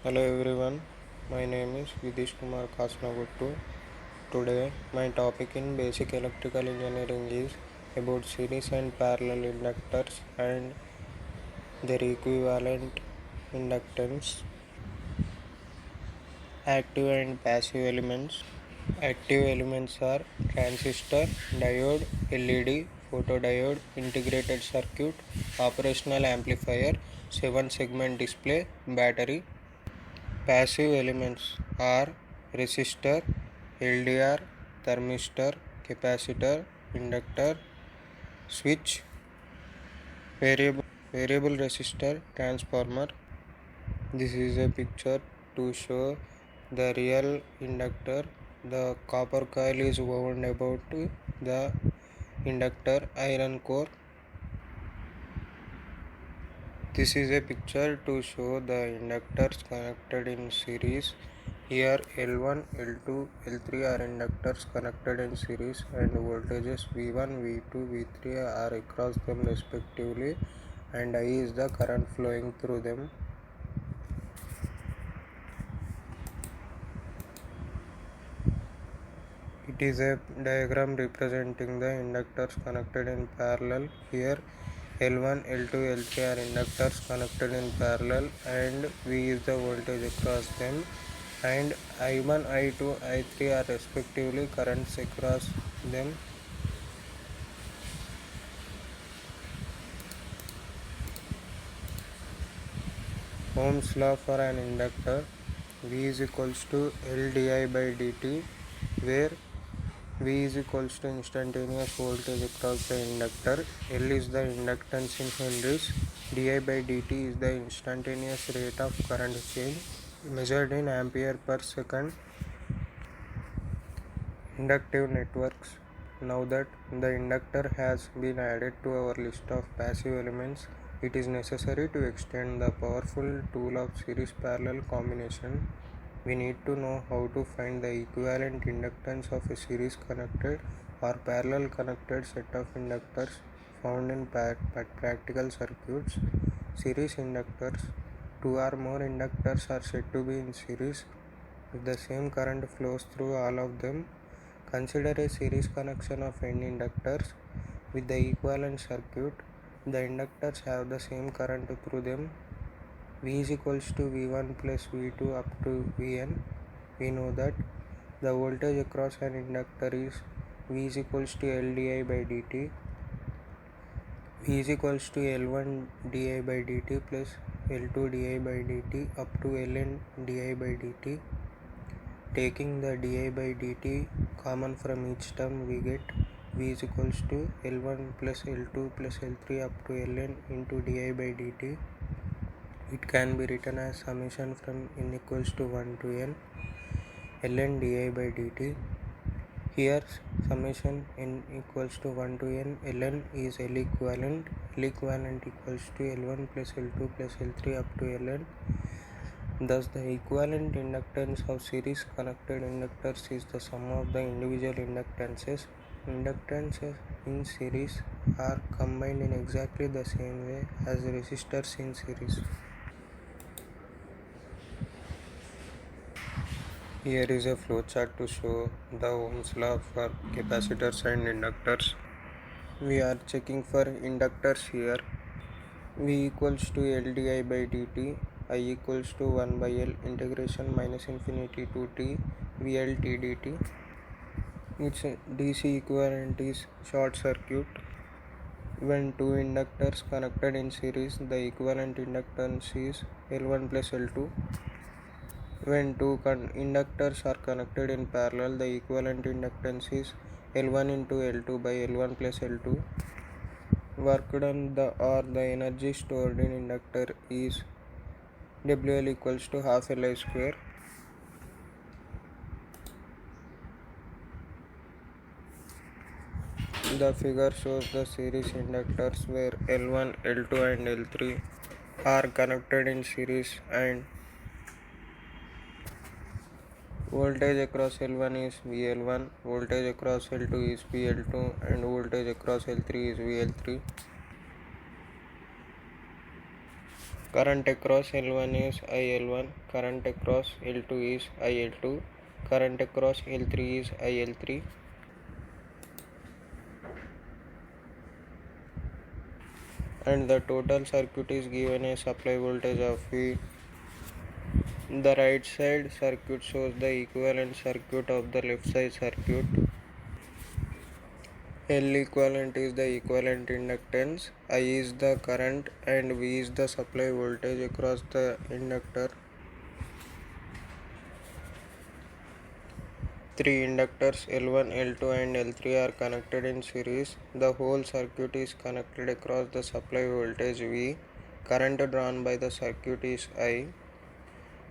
Hello everyone, my name is Vidish Kumar Kasnaguttu. Today, my topic in basic electrical engineering is about series and parallel inductors and their equivalent inductance. Active and passive elements. Active elements are transistor, diode, LED, photodiode, integrated circuit, operational amplifier, 7-segment display, battery. Passive elements are resistor, LDR, thermistor, capacitor, inductor, switch, variable resistor, transformer. This is a picture to show the real inductor. The copper coil is wound about the inductor iron core. This is a picture to show the inductors connected in series. Here L1, L2, L3 are inductors connected in series and voltages V1, V2, V3 are across them respectively, and I is the current flowing through them. It is a diagram representing the inductors connected in parallel. Here L1, L2, L3 are inductors connected in parallel and V is the voltage across them, and I1, I2, I3 are respectively currents across them. Ohm's law for an inductor. V is equals to L di by dt, where V is equals to instantaneous voltage across the inductor. L is the inductance in henries. Di by dt is the instantaneous rate of current change measured in ampere per second. Inductive networks. Now that the inductor has been added to our list of passive elements, it is necessary to extend the powerful tool of series parallel combination. We need to know how to find the equivalent inductance of a series connected or parallel connected set of inductors found in practical circuits. Series inductors. Two or more inductors are said to be in series if the same current flows through all of them. Consider a series connection of n inductors with the equivalent circuit. The inductors have the same current through them. V is equals to V1 plus V2 up to Vn. We know that the voltage across an inductor is V is equals to L di by dt. V is equals to L1 di by dt plus L2 di by dt up to Ln di by dt. Taking the di by dt common from each term, we get V is equals to L1 plus L2 plus L3 up to Ln into di by dt. It can be written as summation from n equals to 1 to n Ln di by dt. Here summation n equals to 1 to n Ln is L equivalent. L equivalent equals to L1 plus L2 plus L3 up to Ln. Thus, the equivalent inductance of series connected inductors is the sum of the individual inductances. Inductances in series are combined in exactly the same way as resistors in series. Here is a flowchart to show the Ohm's law for capacitors and inductors. We are checking for inductors here. V equals to L di by dt. I equals to 1 by L integration minus infinity to t VL t dt. Its DC equivalent is short circuit. When two inductors connected in series, the equivalent inductance is L1 plus L2. When two inductors are connected in parallel, the equivalent inductance is L1 into L2 by L1 plus L2. Work done or the energy stored in inductor is WL equals to half Li square. The figure shows the series inductors where L1, L2 and L3 are connected in series, and voltage across L1 is VL1, voltage across L2 is VL2 and voltage across L3 is VL3. Current across L1 is IL1, current across L2 is IL2, current across L3 is IL3. And the total circuit is given a supply voltage of V. The right side circuit shows the equivalent circuit of the left side circuit. L equivalent is the equivalent inductance, I is the current and V is the supply voltage across the inductor. Three inductors L1, L2 and L3 are connected in series. The whole circuit is connected across the supply voltage V. Current drawn by the circuit is I.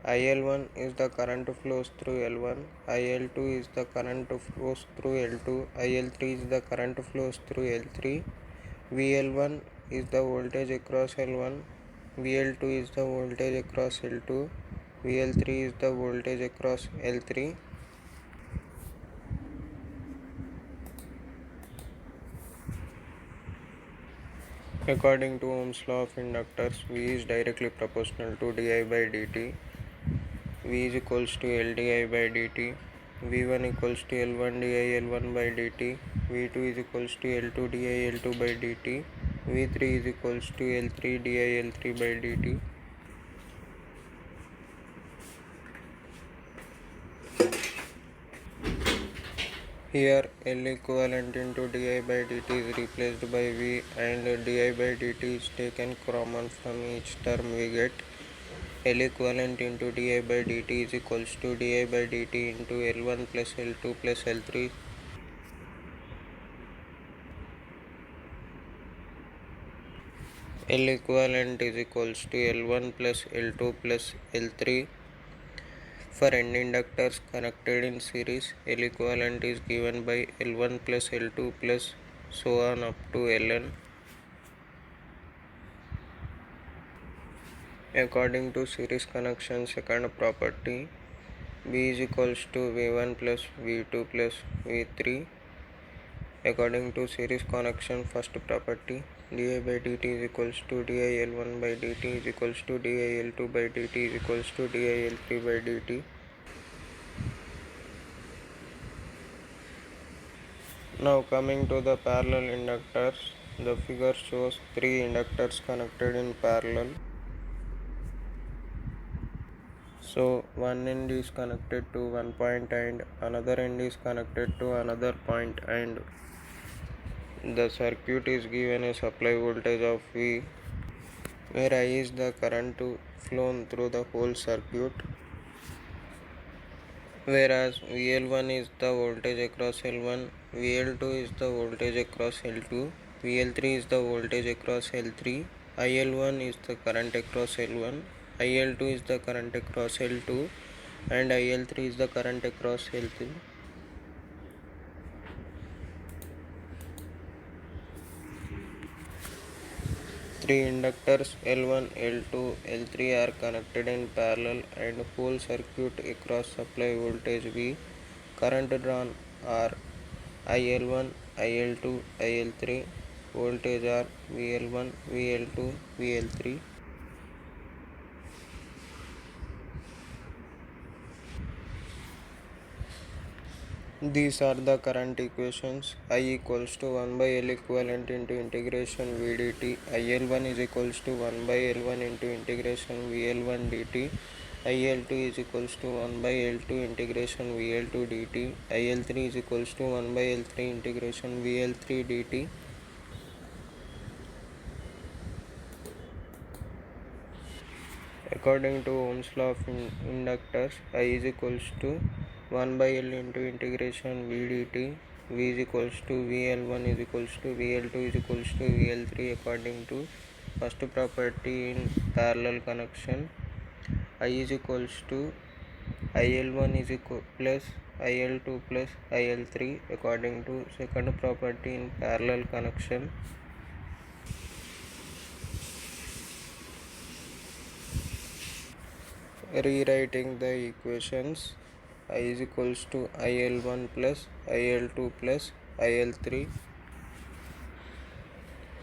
IL1 is the current flows through L1, IL2 is the current flows through L2, IL3 is the current flows through L3, VL1 is the voltage across L1, VL2 is the voltage across L2, VL3 is the voltage across L3. According to Ohm's law of inductors, V is directly proportional to di by dt. V is equals to L di by dt, V1 equals to L1 di L1 by dt, V2 is equals to L2 di L2 by dt, V3 is equals to L3 di L3 by dt. Here L equivalent into di by dt is replaced by V and di by dt is taken common from each term. We get L equivalent into di by dt is equals to di by dt into L1 plus L2 plus L3. L equivalent is equals to L1 plus L2 plus L3. For n inductors connected in series, L equivalent is given by L1 plus L2 plus so on up to Ln. According to series connection second property, B is equals to V1 plus V2 plus V3. According to series connection first property, di by dt is equals to di L1 by dt is equals to di L2 by dt is equals to di L3 by dt. Now coming to the parallel inductors, the figure shows three inductors connected in parallel. So one end is connected to one point and another end is connected to another point, and the circuit is given a supply voltage of V, where I is the current flown through the whole circuit, whereas VL1 is the voltage across L1, VL2 is the voltage across L2, VL3 is the voltage across L3, IL1 is the current across L1, IL2 is the current across L2 and IL3 is the current across L3. Three inductors L1, L2, L3 are connected in parallel and whole circuit across supply voltage V. Current drawn are IL1, IL2, IL3. Voltage are VL1, VL2, VL3. These are the current equations. I equals to 1 by L equivalent into integration V dt. IL1 is equals to 1 by L1 into integration VL1 dt. IL2 is equals to 1 by L2 integration VL2 dt. IL3 is equals to 1 by L3 integration VL3 dt. According to Ohm's law of inductors, I is equals to 1 by L into integration V dt. V is equals to VL1 is equals to VL2 is equals to VL3 according to first property in parallel connection. I is equals to IL1 is equal plus IL2 plus IL3 according to second property in parallel connection. Rewriting the equations, I is equals to IL1 plus IL2 plus IL3.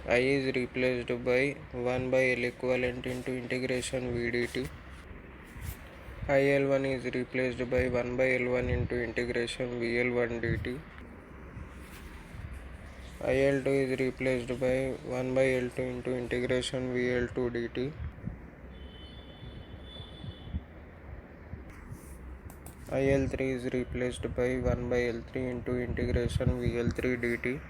I is replaced by 1 by L equivalent into integration V dt. IL1 is replaced by 1 by L1 into integration VL1 dt. IL2 is replaced by 1 by L2 into integration VL2 dt. IL3 is replaced by 1 by L3 into integration VL3 dt.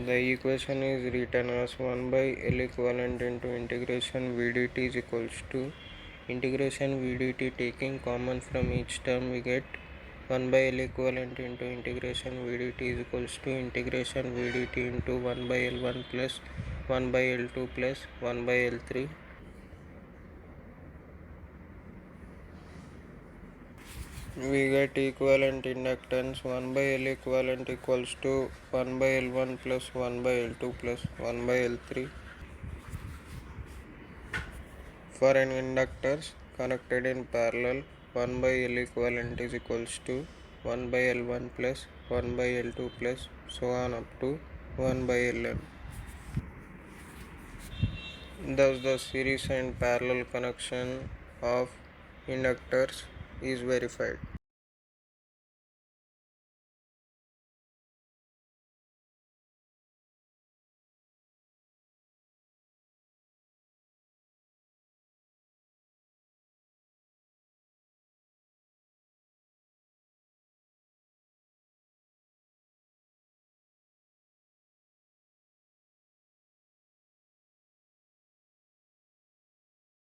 The equation is written as 1 by L equivalent into integration V dt is equals to integration V dt. Taking common from each term, we get 1 by L equivalent into integration V dt is equals to integration V dt into 1 by L1 plus 1 by L2 plus 1 by L3. We get equivalent inductance 1 by L equivalent equals to 1 by L1 plus 1 by L2 plus 1 by L3. For an inductors connected in parallel, 1 by L equivalent is equals to 1 by L1 plus 1 by L2 plus so on up to 1 by Ln. Thus the series and parallel connection of inductors is verified.